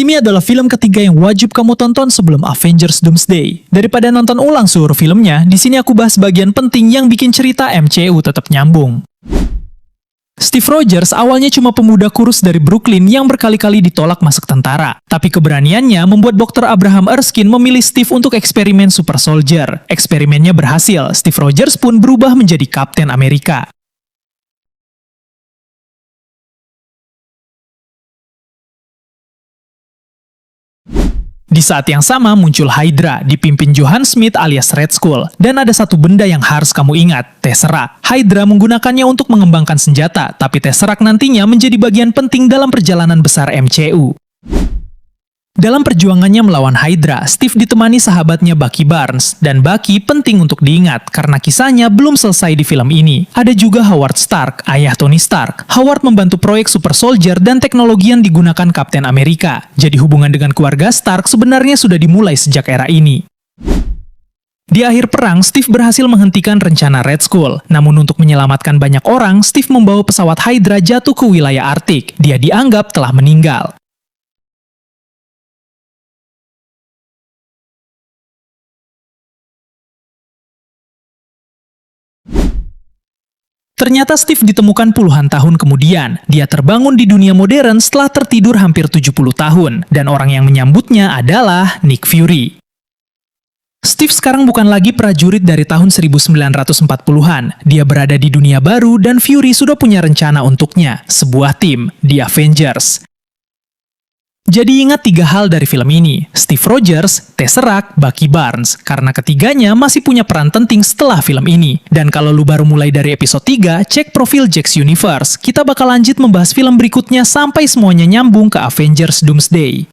ini adalah film ketiga yang wajib kamu tonton sebelum Avengers Doomsday. Daripada nonton ulang seluruh filmnya, di sini aku bahas bagian penting yang bikin cerita MCU tetap nyambung. Steve Rogers awalnya cuma pemuda kurus dari Brooklyn yang berkali-kali ditolak masuk tentara. Tapi keberaniannya membuat Dr. Abraham Erskine memilih Steve untuk eksperimen Super Soldier. Eksperimennya berhasil, Steve Rogers pun berubah menjadi Kapten Amerika. Di saat yang sama muncul Hydra, dipimpin Johan Smith alias Red Skull. Dan ada satu benda yang harus kamu ingat, Tesseract. Hydra menggunakannya untuk mengembangkan senjata, tapi Tesseract nantinya menjadi bagian penting dalam perjalanan besar MCU. Dalam perjuangannya melawan Hydra, Steve ditemani sahabatnya Bucky Barnes, dan Bucky penting untuk diingat karena kisahnya belum selesai di film ini. Ada juga Howard Stark, ayah Tony Stark. Howard membantu proyek Super Soldier dan teknologi yang digunakan Kapten Amerika. Jadi hubungan dengan keluarga Stark sebenarnya sudah dimulai sejak era ini. Di akhir perang, Steve berhasil menghentikan rencana Red Skull. Namun untuk menyelamatkan banyak orang, Steve membawa pesawat Hydra jatuh ke wilayah Arktik. Dia dianggap telah meninggal. Ternyata Steve ditemukan puluhan tahun kemudian. Dia terbangun di dunia modern setelah tertidur hampir 70 tahun. Dan orang yang menyambutnya adalah Nick Fury. Steve sekarang bukan lagi prajurit dari tahun 1940-an. Dia berada di dunia baru dan Fury sudah punya rencana untuknya. Sebuah tim, The Avengers. Jadi ingat 3 hal dari film ini, Steve Rogers, Tesseract, Bucky Barnes, karena ketiganya masih punya peran penting setelah film ini. Dan kalau lu baru mulai dari episode 3, cek profil Jax Universe. Kita bakal lanjut membahas film berikutnya sampai semuanya nyambung ke Avengers Doomsday.